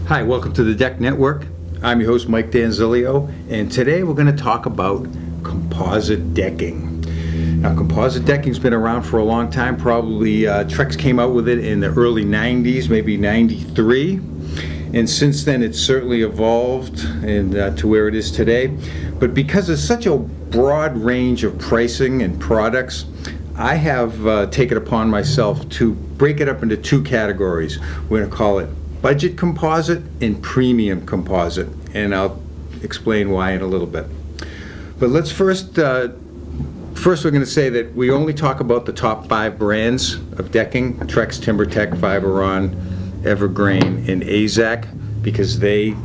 Hi, welcome to the Deck Network. I'm your host, Mike Danzilio, and today we're going to talk about composite decking. Now, composite decking's been around for a long time. Probably Trex came out with it in the early 90s, maybe 93. And since then, it's certainly evolved and to where it is today. But because it's such a broad range of pricing and products, I have taken upon myself to break it up into two categories. We're going to call it budget composite and premium composite, and I'll explain why in a little bit. But let's first we're going to say that we only talk about the top 5 brands of decking: Trex, Timbertech, Fiberon, Evergrain, and AZEK, because they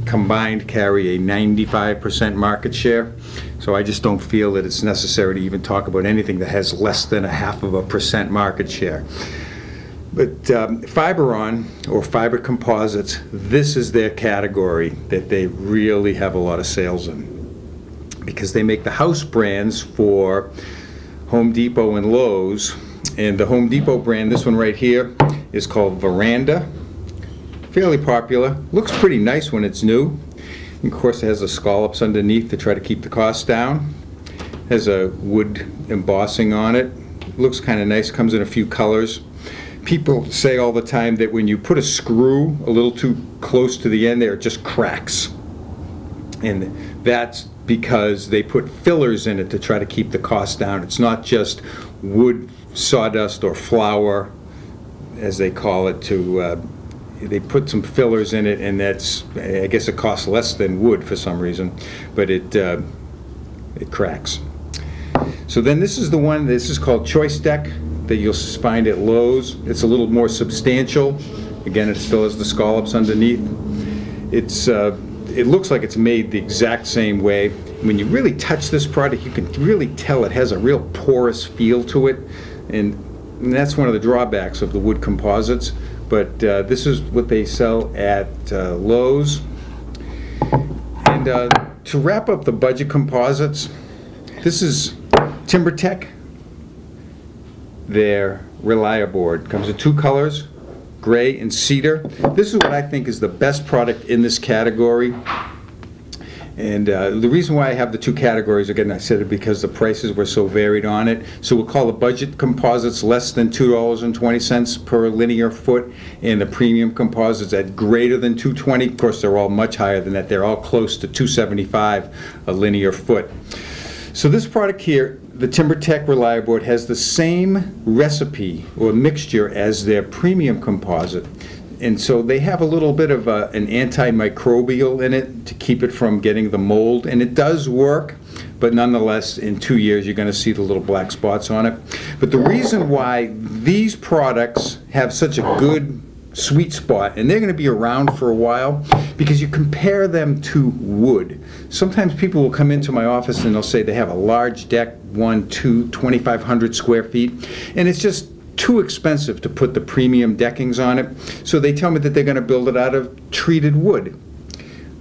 combined carry a 95% market share. So I just don't feel that it's necessary to even talk about anything that has less than 0.5% market share. But Fiberon, or fiber composites, this is their category that they really have a lot of sales in, because they make the house brands for Home Depot and Lowe's. And the Home Depot brand, this one right here, is called Veranda. Fairly popular. Looks pretty nice when it's new. And of course, it has the scallops underneath to try to keep the cost down. Has a wood embossing on it. Looks kind of nice. Comes in a few colors. People say all the time that when you put a screw a little too close to the end there, it just cracks. And that's because they put fillers in it to try to keep the cost down. It's not just wood, sawdust, or flour, as they call it. They put some fillers in it, and that's, I guess it costs less than wood for some reason, but it cracks. So then this is the one, this is called Choice Deck, that you'll find at Lowe's. It's a little more substantial. Again, it still has the scallops underneath. It looks like it's made the exact same way. When you really touch this product, you can really tell it has a real porous feel to it, and that's one of the drawbacks of the wood composites. But this is what they sell at Lowe's. And to wrap up the budget composites, this is Timbertech. Their Reliaboard comes in 2 colors, gray and cedar. This is what I think is the best product in this category. And the reason why I have the 2 categories, again, I said it because the prices were so varied on it. So we'll call the budget composites less than $2.20 per linear foot, and the premium composites at greater than $2.20. Of course, they're all much higher than that. They're all close to $2.75 a linear foot. So this product here, the Timbertech Reliaboard, has the same recipe or mixture as their premium composite. And so they have a little bit of an antimicrobial in it to keep it from getting the mold. And it does work, but nonetheless, in 2 years, you're going to see the little black spots on it. But the reason why these products have such a good sweet spot, and they're going to be around for a while, because you compare them to wood. Sometimes people will come into my office and they'll say they have a large deck, 2,500 square feet, and it's just too expensive to put the premium deckings on it. So they tell me that they're going to build it out of treated wood,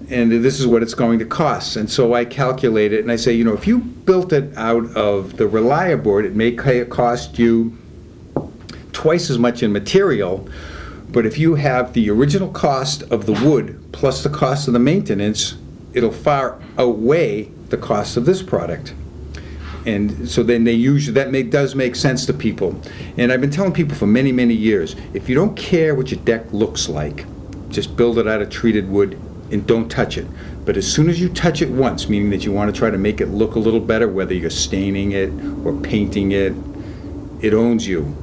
and this is what it's going to cost. And so I calculate it and I say, you know, if you built it out of the Reliaboard, it may cost you twice as much in material. But if you have the original cost of the wood plus the cost of the maintenance, it'll far outweigh the cost of this product. And so then they usually, does make sense to people. And I've been telling people for many, many years, if you don't care what your deck looks like, just build it out of treated wood and don't touch it. But as soon as you touch it once, meaning that you want to try to make it look a little better, whether you're staining it or painting it, it owns you.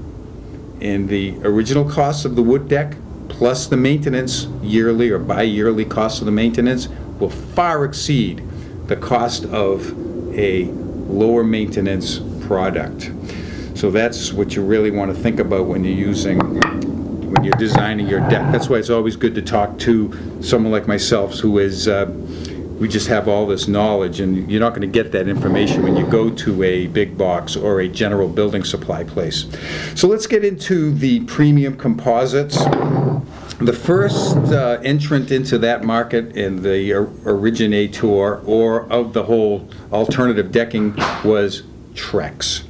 And the original cost of the wood deck plus the maintenance, yearly or bi-yearly cost of the maintenance, will far exceed the cost of a lower maintenance product. So that's what you really want to think about when you're designing your deck. That's why it's always good to talk to someone like myself, who is we just have all this knowledge, and you're not going to get that information when you go to a big box or a general building supply place. So let's get into the premium composites. The first entrant into that market and the originator or of the whole alternative decking was Trex.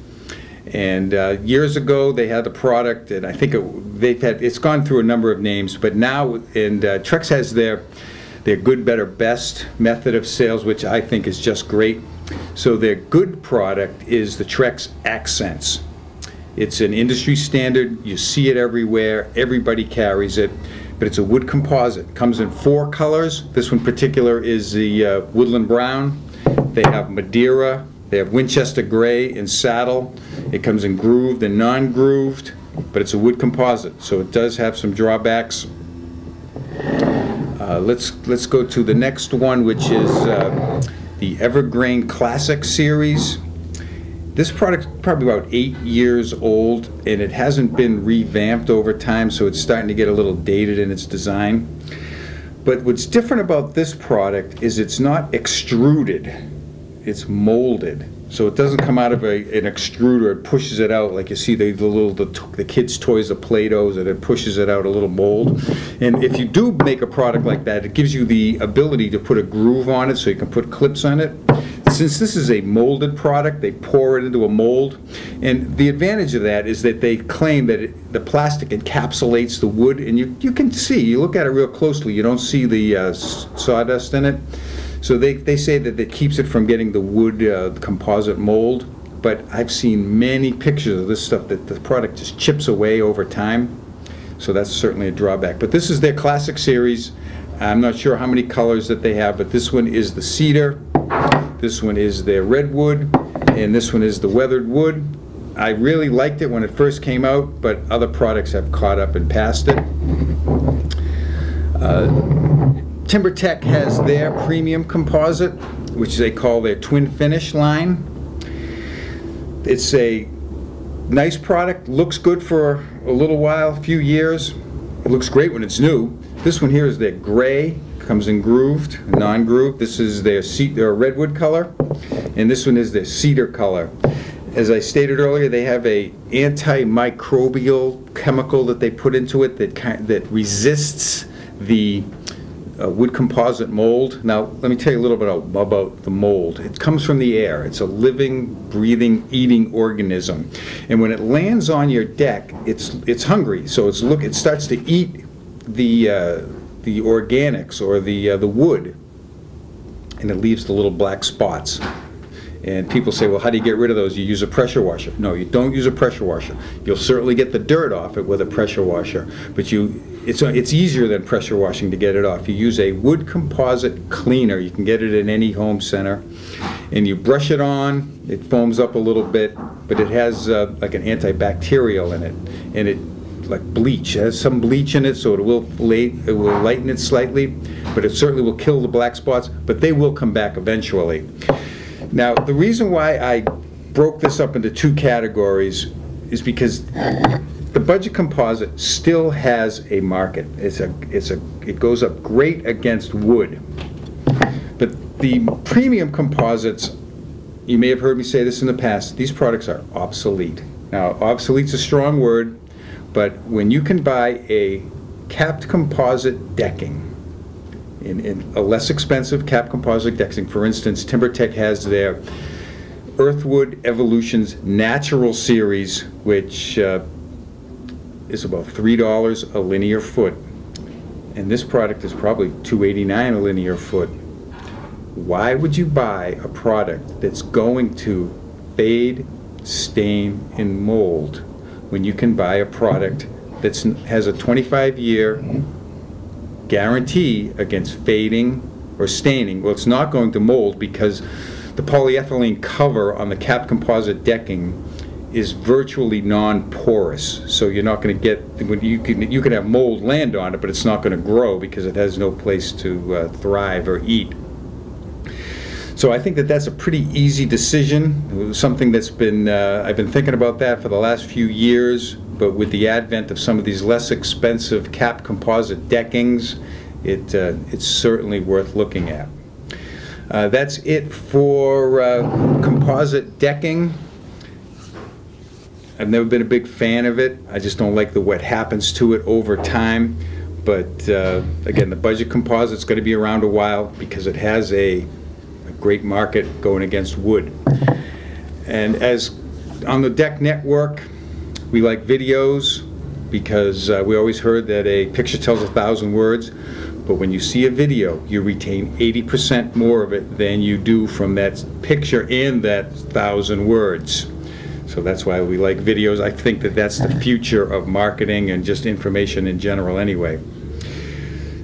And years ago, they had a product, and I think it's gone through a number of names, but now, and Trex has their good, better, best method of sales, which I think is just great. So their good product is the Trex Accents. It's an industry standard. You see it everywhere. Everybody carries it. But it's a wood composite. It comes in 4 colors. This one in particular is the woodland brown. They have Madeira. They have Winchester gray in saddle. It comes in grooved and non-grooved, but it's a wood composite, so it does have some drawbacks. Let's go to the next one, which is the Evergrain Classics series. This product is probably about 8 years old, and it hasn't been revamped over time, so it's starting to get a little dated in its design. But what's different about this product is it's not extruded, it's molded. So it doesn't come out of an extruder, it pushes it out like you see the kids' toys, the Play-Dohs, and it pushes it out a little mold. And if you do make a product like that, it gives you the ability to put a groove on it so you can put clips on it. Since this is a molded product, they pour it into a mold. And the advantage of that is that they claim that the plastic encapsulates the wood, and you can see, you look at it real closely, you don't see the sawdust in it. So they say that it keeps it from getting the wood composite mold, but I've seen many pictures of this stuff that the product just chips away over time. So that's certainly a drawback. But this is their classic series. I'm not sure how many colors that they have, but this one is the cedar, this one is their redwood, and this one is the weathered wood. I really liked it when it first came out, but other products have caught up and passed it. Timbertech has their premium composite, which they call their Twin Finish line. It's a nice product, looks good for a little while, a few years. It looks great when it's new. This one here is their gray, comes in grooved, non-grooved. This is their redwood color, and this one is their cedar color. As I stated earlier, they have a antimicrobial chemical that they put into it that resists the wood composite mold. Now, let me tell you a little bit about the mold. It comes from the air. It's a living, breathing, eating organism, and when it lands on your deck, it's hungry. So it starts to eat the organics or the wood, and it leaves the little black spots. And people say, well, how do you get rid of those? You use a pressure washer. No, you don't use a pressure washer. You'll certainly get the dirt off it with a pressure washer, but it's easier than pressure washing to get it off. You use a wood composite cleaner. You can get it in any home center, and you brush it on. It foams up a little bit, but it has like an antibacterial in it, and it like bleach. It has some bleach in it, so it will lighten it slightly, but it certainly will kill the black spots, but they will come back eventually. Now, the reason why I broke this up into 2 categories is because the budget composite still has a market. It goes up great against wood. But the premium composites, you may have heard me say this in the past, these products are obsolete. Now, obsolete's a strong word, but when you can buy a capped composite decking, in a less expensive capped composite decking, for instance, Timbertech has their Earthwood Evolutions Natural Series, which is about $3 a linear foot, and this product is probably $2.89 a linear foot. Why would you buy a product that's going to fade, stain, and mold when you can buy a product that has a 25-year guarantee against fading or staining? Well, it's not going to mold because the polyethylene cover on the capped composite decking is virtually non-porous, so you're not going to get, you can have mold land on it, but it's not going to grow because it has no place to thrive or eat. So I think that that's a pretty easy decision. It was something that's been I've been thinking about that for the last few years, but with the advent of some of these less expensive capped composite deckings, it's certainly worth looking at. That's it for composite decking. I've never been a big fan of it. I just don't like what happens to it over time. But again, the budget composite's going to be around a while because it has a great market going against wood. And as On the deck network, we like videos because we always heard that a picture tells 1,000 words, but when you see a video, you retain 80% more of it than you do from that picture and that 1,000 words. So that's why we like videos. I think that that's the future of marketing and just information in general anyway.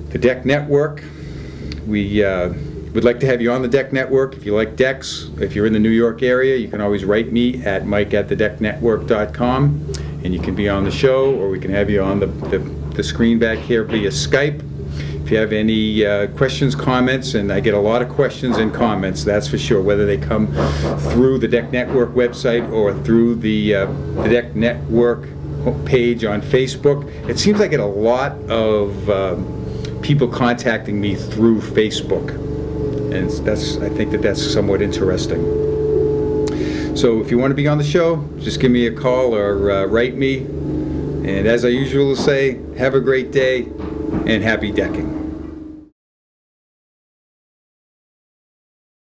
The deck network, we would like to have you on the deck network. If you like decks, if you're in the New York area, you can always write me at mike@thedecknetwork.com, and you can be on the show, or we can have you on the screen back here via Skype. If you have any questions, comments, and I get a lot of questions and comments, that's for sure, whether they come through the Deck Network website or through the Deck Network page on Facebook. It seems I get a lot of people contacting me through Facebook, and I think that that's somewhat interesting. So if you want to be on the show, just give me a call or write me. And as I usually say, have a great day and happy decking.